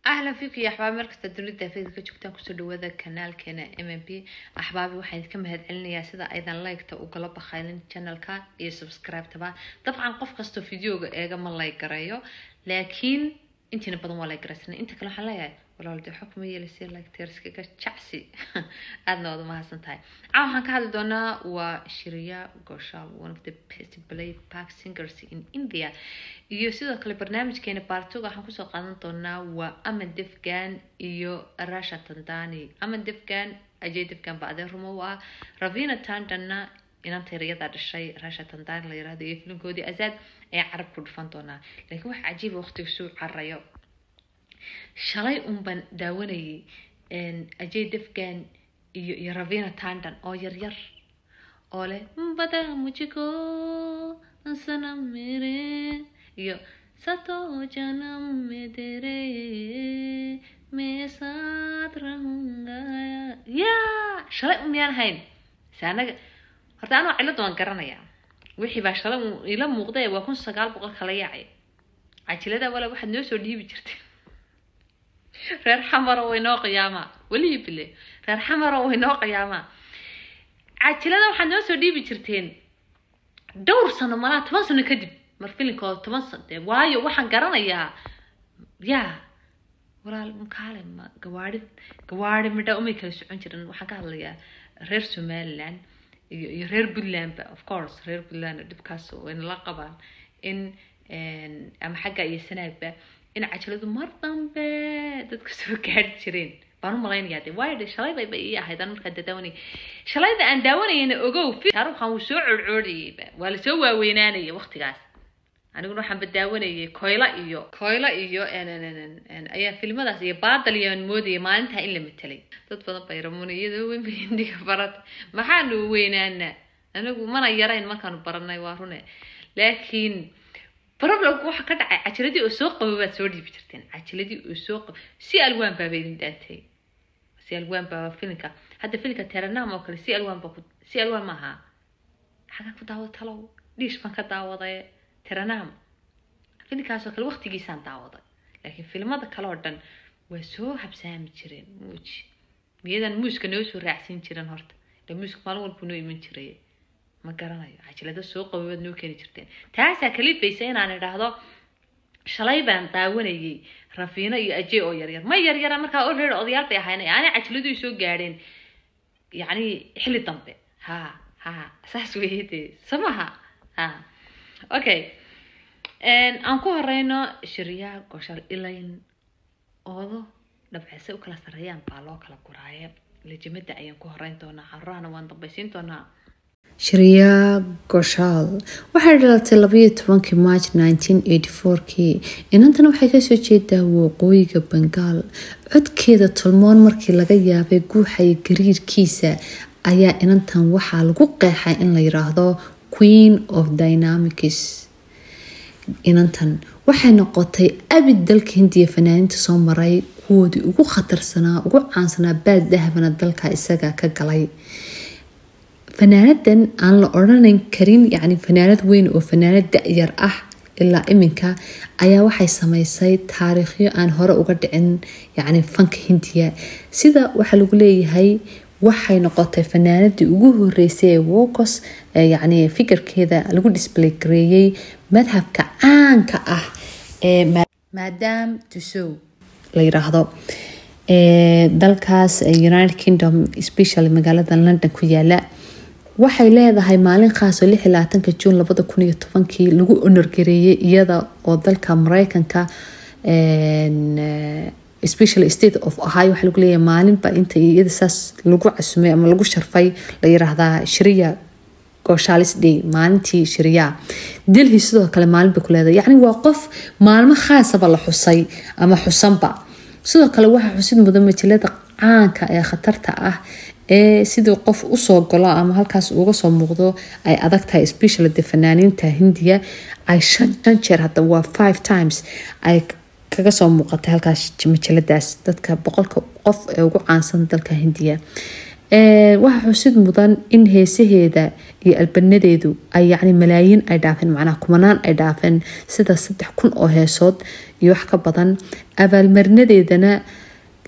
اهلا فيك يا احباب مركز تدريب فيديو joogtaan kusoo dhawaada kanaalkeena MMP احبابي waxaan idinka mahadcelinayaa sida aydan like-ta u kala baxayn channelka iyo subscribe-taba dabcan qof kasto videoga eega ma like gareeyo laakiin intina badan waa like gareysana inta kale waxaan leeyahay walaalday xukuma yeelisay like teerska ka jacsi aadna wada mahadsantahay waxaan ka hadli doonaa waa Shreya Ghoshal one of the best playback singers in India iyo sidoo kale barnaamijkeena baartuga waxaan ku soo qaadan doonaa waa Aman Devgan iyo Rasha Tandani Aman Devgan Ajay Devgan baad rumo waa Raveena Tandana inanta yarada dhashay Rasha Tandani la yiraahdo iyo filimkoodii Azad ee carab ku dhufan doonaa laakiin wax cajiib waqtiga soo carayo shalay ban daawanayay Ajay Devgan iyo Raveena Tandon oo yar oo leh bada mujiko sanam mere iyo sato janam mein tere mein saath rahunga ya shalay miyaan hayn saanaga horta aan cilad waan garanayaa wixii baa shalay ila muuqday waa 1900 kala yaacay ajilada wala waxaad noo soo dhiibi jirtay reer xamar oo inoo qiyaama wali bile reer xamar oo inoo qiyaama ajilada waxaad noo soo dhiibi jirteen dhowr sano malaa 10 sano kadib mar filimka 10 sano waayo waxaan garanayaa ya walaal makaale ma gawaari midha uma kala socon jirin waxaan ka hadlayaa reer Somaliland iyo reer Puntland of course reer Puntland dibkaas oo in la qabaan in ama xagga iyo sanaagba in ajiladu mar dambe dadka soo gaari jireen baan u malaynayaa waayo shalay bay ahayd marka dadawani shalayda aan daawanayna ogow taariikh waxaan soo curcuriyay waa la soo waaweynaanay waqtigaas aniguna waxaan badaawanayay koyla iyo ayaa filmadaas iyo baadaliyaan moodiyay maalinta in la metelay dad badan bay ramuniyada weyn bay indiga barat maxaan u weynaana anigu mana yarayn markaan baranay waa rune laakiin problem waxa ka dhacay ajiladii oo soo qabay soo dhiibi jirteen ajiladii oo soo qabay si alwaan baabeedin daantay si alwaan baa filimka hadda filimka Taranam oo kale si alwaan maaha xaga ku daawad talo diish ban ka daawaday Taranam filimkaas oo kale waqtigiisaan daawaday laakiin filimada kale oo dhan way soo habsaami jireen muuji miyadan muuska noo soo raacsin jireen horta la muuska maalin walba noo iman jiray ma garanayo ajilada soo qabood noo keenay jirteen taasa kaliifaysa inaan idhaahdo shalay baan daawanayay Raveena iyo Ajay oo yar ma yar marka oo reer odayaal bay ahaayeen aan ajiladu soo gaareen yani xilli dambe ha saas weeyday samaha ha okay aan ku horeyno Shreya Ghoshal ilayn oodo dabcaysa u kala sareeyaan baa loo kala guraayay lajimada ayaan ku horeyn doonaa carraana waan dambaysiin doonaa Shreya Ghoshal waxay dhalatay 12 March 1984kii inantana waxay ka soo jeedaa waqooyiga Bengal codkeeda tolmoon markii laga yaabay guuxay gariirkiisa ayaa inantan waxaa lagu qeexay in la yiraahdo Queen of Dynamics inantan waxay noqotay abid dalka Hindiya fanaaniinta soo maray kuwoodii ugu khatarsanaa ugu caansanaa baad dahabana dalka isaga ka galay fanaanadan aan la oranayn karin yani fanaanad weyn oo fanaanad yar ah ilaa iminka ayaa waxay sameysay taariikhyo aan hore uga dhicin yani fanka Hindiya sida waxa lagu leeyahay waxay noqotay fanaanadii ugu horeysay ee vocals yani fikirkeeda lagu display gareeyay madhabka caanka ah ee Madame Tussauds la yiraahdo dalkaas United Kingdom especially magaalada London ku yaala waxay leedahay maalin khaas oo 26 June 2010 lagu honor gareeyay iyada oo dalka Mareykanka especially state of Ohio waxa lagu leeyahay maalinba inta iyada saas lagu casumay ama lagu sharfay la yiraahdaa Shreya Ghoshal Day maalintii Shreya Delhi sidoo kale maalin bay ku leedahay yani waa qof maalmo khaas ah la xusay ama xusanba sidoo kale waxa xusid mudan majalada caanka ee khatarta ah ee sidoo qof u soo galo ama halkaas uga soo muuqdo ay adag tahay especially the fanaaniinta Hindiya ay shan jeer hadda waa 5 times ay kaga soo muuqatay halkaas majaladaas dadka boqolka qof ee ugu caansan dalka Hindiya waxa xusid mudan in heesaheeda iyo albanadeedu ay yacni malaayiin ay dhaafeen macnaha kumanaan ay dhaafeen sida 3,000 oo heesood iyo wax ka badan abaalmarinadeedana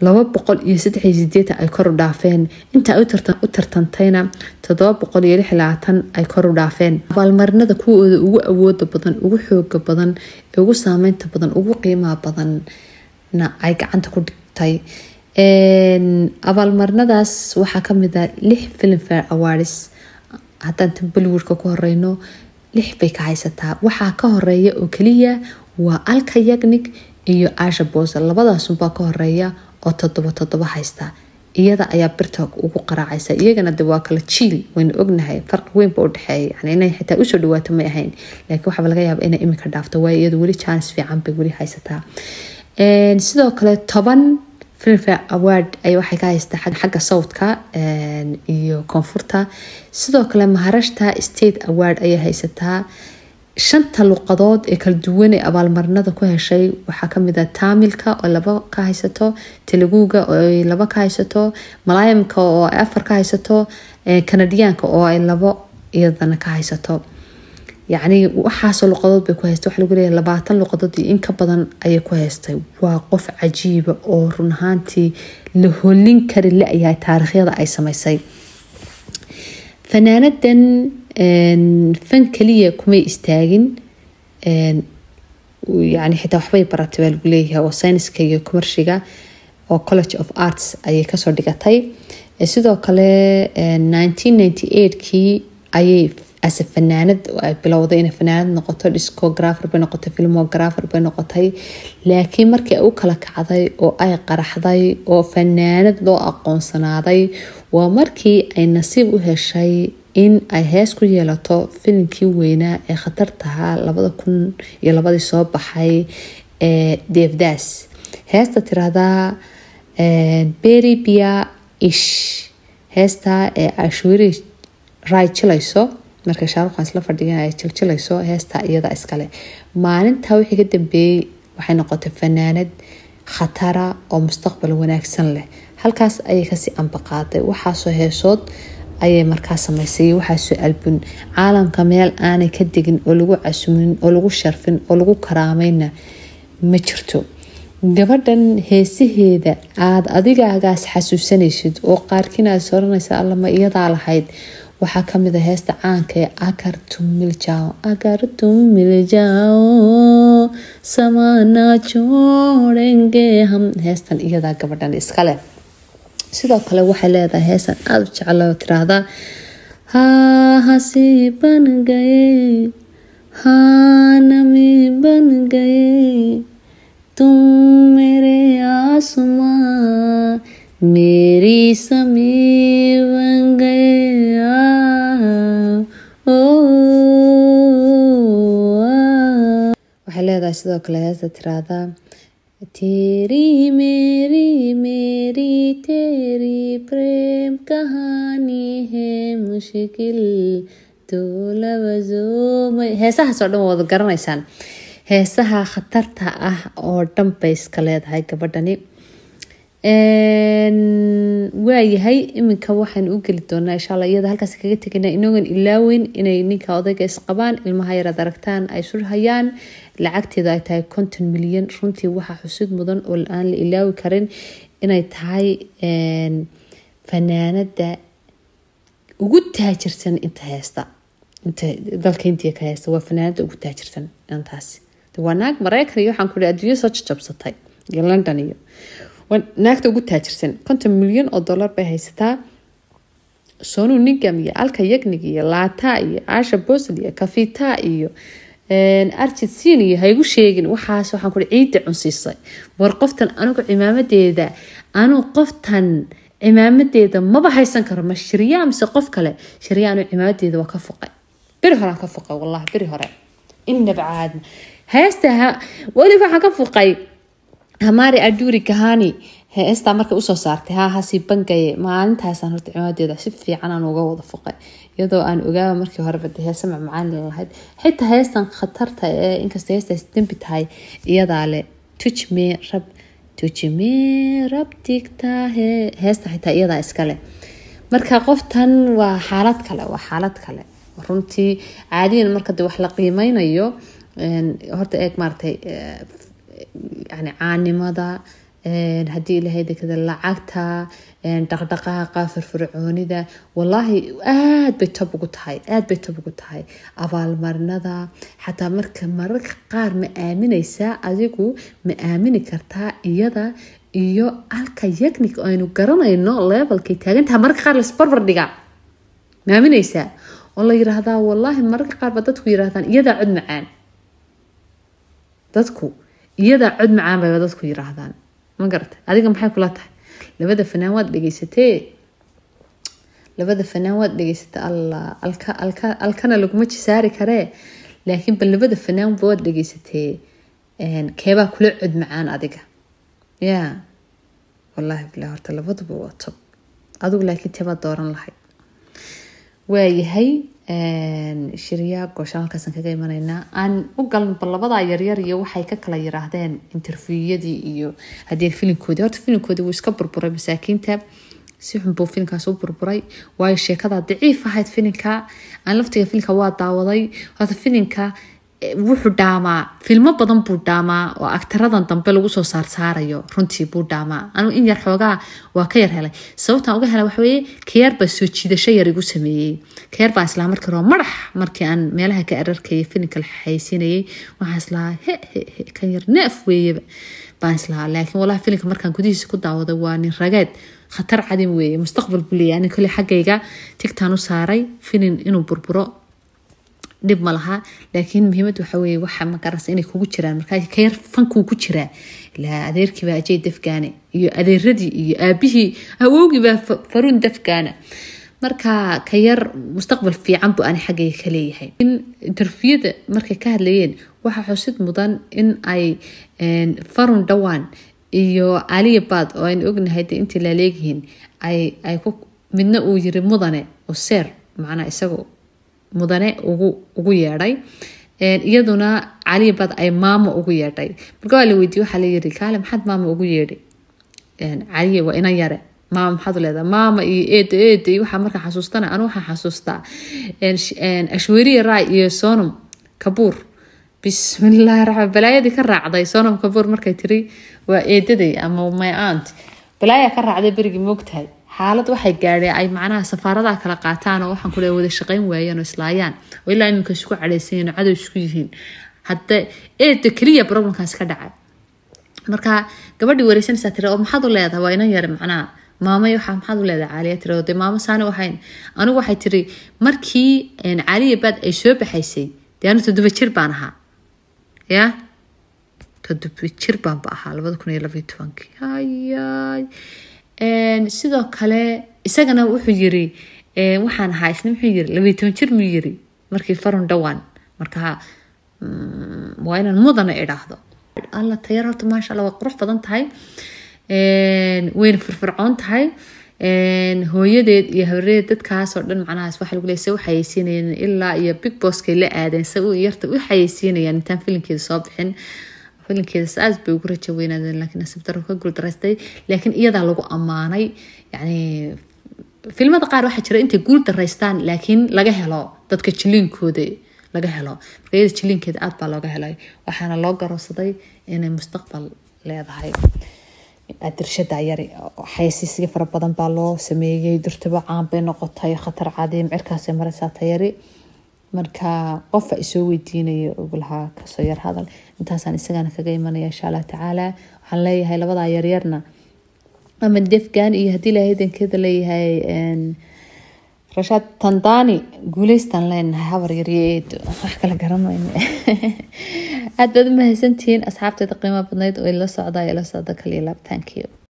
283 ay kor u dhaafeen inta ay u tartantayna 726 ay kor u dhaafeen abaalmarinada kuwooda ugu awooda badan ugu xooga badan ugu saameynta badan ugu qiimaha badan na ay gacanta ku dhigtay abaalmarinadaas waxaa kamid ah 6 Filmfare Awards haddaan Bollywoodka ku horeyno 6 bay ka haysataa waxaa ka horeeya oo kaliya waa Alka Yagnik iyo Asha Bhosle labadaas baa ka horeeya oo 7 haysta iyada ayaa birta ugu qaraacaysa iyagana dib waa kala chiil weyn ognahay farq weyn baa u dhaxeeya yani inay xitaa u soo dhawaato ma ahayn laakiin waxa laga yaabaa inay imika dhaafto way iyadu wali chance fiican bay wali haysataa sidoo kale 10 Filmfare Award ay waxay ka haystaa xagga sawdka iyo koonfurta sidoo kale Maharashtra State Award ay haysataa 5 luqadood ee kala duwan ee abaalmarinada ku heshay waxaa kamid ah Tamilka oo 2 ka haysato Teluguga oo 2 ka haysato Malayalamka oo 4 ka haysato Canadianka oo 2 iyadana ka haysato يعني waxaas luqadood bay ku haystay waxa lagu leeyahay 20 luqadood in ka badan ay ku haystay waa qof cajiib oo run ahaantii la holin kari la ay taariikhyada ay sameysay fanaanadan fan kaliya kuma istaagin يعني xitaa waxbay baratay lagu leeyahay oo sayniska iyo komershiga oo College of Arts ay ka soo dhigatay sidoo kale 1998kii ayay as a fanaanad bilowday inay fanaanad noqoto discographer bay noqotay filmographer bay noqotay laakiin markii ay u kala kacday oo ay qaraxday oo fanaanad loo aqoonsanaaday waa markii ay nasiib u heshay in ay hees ku yeelato filimkii weynaa ee khatartaha 2002 soo baxay Devdas heesta tirahdaa Beri Bia Ish heesta Ashwari Rai jilayso marka Shahrukh isla fadhiyan ay jiljilayso heesta iyada iskale maalinta wixii ka dambeeyay waxay noqotay fanaanad khatara oo mustaqbal wanaagsan leh halkaas ayay ka sii anbaqaaday waxa soo heesood ayay markaas sameysay waxa soo albun caalamka meel aanay ka digin oo lagu casumin oo lagu sharfin oo lagu karaamayna ma jirto gabadhan heesaheeda aad adigagaas xasuusanaysid oo qaarkiina sooranaysa alla ma iyada lahayd waxaa kamid ah heesta caanka ee agar tum mil jao samana chorenge ham heestan iyada gabadhan iskale sidoo kale waxay leedahay heesan aad u jecel oo tiraahda ha hasi ban gaye ha nami ban gaye tum mere आसमां मेरी समी बन गया waxay leedahay sidoo kale heesta tiraahda तेरी मेरी तेरी प्रेम कहानी है मुश्किल तो लफ्ज़ों में heesahaas oo dhan wada garanaysaan heesaha khatarta ah oo dhan bay iska leedahay gabadhani waayahay iminka waxaan u geli doonaa insha Allah iyada halkaas kaga tegaynaa inoogan ilaaweyn inay ninka odayga isqabaan ilmaha yar aragtaan ay surhayaan lacagteeda ay tahay 50 milyan runtii waxa xusid mudan oo aan la ilaawi karin inay tahay fanaanada ugu taajirsan inta heesta inta dalka India ka heesta waa fanaanada ugu taajirsan intaas waa naag Mareykan iyo waxaan ku leeyahay adduunyo soo jabsatay iyo London iyo naagta ugu taajirsan 50 milyan oo dollar bay haysataa Sonu Nigam iyo Alka Yagnik iyo Lata iyo Asha Bhosle iyo Kavita iyo Arjit Singh iyo haygu sheegin waxaas waxaan ku ciid cunsiisay war qoftan anigu cimaamadeeda maba haysan karo ma shiriyaa mise qof kale shiriyaanu cimaamadeeda waa ka fuqay biri hore ka fuqay wallahi biri hore inna baad heestaha wali waxaan ka fuqay hamaari aduri kahani heesta markay u soo saartay hasi bangay maalintaasaan horta cimaamadeeda si fiican aan uga wada fuqay iyadoo aan ogaaba markii hore bada heesa macaan lahayd xitaa heestan khatarta ee inkasta heestaas dambi tahay iyadaa le tuj me rab tikta heesta xitaa iyadaa iskale marka qoftan waa xaalad kale runtii caadiyan marka wax la qiimeynayo horta eeg maartay yani caanimada hadii ilaahay dekada lacagta dhaqdhaqaaqa firfircoonida wallahi aad bay tab ugu tahay abaalmarinada xataa mararka qaar ma aaminaysaa adigu ma aamini kartaa iyada iyo halka yagnik aynu garanayno levelkay taagantaha mararka qaar lasbarbar dhiga ma aaminaysaa oo la yiraahdaa wallahi mararka qaar ba dadku yiraahdaan iyadaa cod macaan bay dadku yiraahdaan ma garatay adiga maxay kula tahay labada fanaan waad dhageysatay allah alkana laguma jisaari karee laakiin bal labada fanaan waad dhageysatay keebaa kula cod macaan adiga ya wallahi bilaa horta labaduba waa top adigu laakiin teebaa dooran lahayd waayahay shirya gooshaan halkaasan kaga imanaynaa aan u galan bal labadaa yaryar iyo waxay ka kala yiraahdeen interviewiyadii iyo haddii filimkoodii horta filimkoodii wuu iska burburay masaakiinta si xun buu filimkaas u burburay waayo sheekada daciif ahayd filimka aan laftiga filimka waa daawaday horta filimka wuxuu dhaamaa filmo badan buu dhaamaa oo agtaradan dambe lagu soo saarayo runtii buu dhaamaa anu in yar xoogaa waa ka yar helay sababtaan uga helay waxa weeye kayar baa soo jiidasho yar igu sameeyey kayar baa isla markii hore madax markii aan meelaha ka ararkay filimka la xayeysiinayay waxaan isla kan yar neef weeyaba baan isla laakiin wallahi filimka markaan gudihiisa ku daawaday waa nin rageed khatar cadin weeye mustaqbal buu leeyahay aniga kale xaggayga tigtaan u saaray filim inuu burburo dib ma laha laakiin muhiimadu waxa weeye waxa ma garas inay kugu jiraan marka ka yar fanku ku jira la adeerkii baa ajay dafgaane iyo adeeradii iyo aabihii awowgii baa farun dafgaane marka ka yar mustaqbal fiican buu aan xagay ka leeyahay in interviewada markay ka hadlayeen waxa xusid mudan in ay farun dhawaan iyo aliya baad oo aan ognahay intii la leeyihiin ay ku midna uu yiri mudane oo seer macna isagoo mudane ugu yeedhay iyaduna cali bad ay maamo ugu yeedhay marka la weydiiyay waxa la yiri kaale maxad maamo ugu yeedhay cali waa ina yare maamo maxad leedahay maama iyo eeday waxa marka xasuustana anu waxa xasuustaa ashwariya raay iyo sonam kabuur bismillaahir rahmaanir balaayadi ka raacday sonam kabuur markay tiri waa eedaday ama my aunt balaaya ka raacday berigi moogtahay xaalad waxay gaadhay ay macnaha safaarada kala qaataan oo waxaan ku leeyahay wada shaqeyn waayeen oo islaayaan oo ilaa iminka isku caleysayeen oo cadow isku yihiin hadda kaliya problemkaas ka dhacay marka gabadhii wareysanaysa tiri oo maxaad u leedahay waa inan yar macnaha maamay waxa maxaad u leedahay caaliya tiri oo maamo saani waxayn anigu waxay tiri markii caaliya baad ay soo baxaysay deanu 7 jir baan ahaa ya 7 jir baan ahaa 2012 hayay sidoo kale isagana wuxuu yiri waxaan ahaa isna wuxuu yiri 12 jir mu yiri markii farun dhawaan marka waa inaan mudana idhaahdo alla tayar horta maasha Allah waa qurux badan tahay weyn firfircoon tahay hooyadeed iyo hawreed dadkaas oo dhan macnahaas waxa lagu leeyahay waxay xayeysiinayeen ilaa iyo big boss kay la aadeen sa uu yarta u xayeysiinayaan intaan filimkeeda soo bixin filimkeeda saas bay ugu rajo weynaadeen laakiin asabtaro ka guul daraystay laakiin iyada lagu amaanay yani filmada qaar waxa jira intay guul daraystaan laakiin laga helo dadka jiliinkooda laga helo markayada jiliinkeeda aad baa looga helay waxaana loo garowsaday inay mustaqbal leedahay adirshada yari xayeysiisiga fara badan baa loo sameeyay durtaba caan bay noqotay khatar cadiim cirkaas maraysaa tayari marka qof ay soo weydiinayo ogolaha ka soo yar hadal intaasaan isagana kaga imanaya insha Allah taala waxaan leeyahay labada yaryarna ama defgan iyo hadii la haydankeeda leeyahay Rashad Tandani guuleystan leenahay habar yaryeed wax kala garanayno aad baad ma haysantiin asxaabteeda qiimo badneed oo ila socda kaliya lab thank you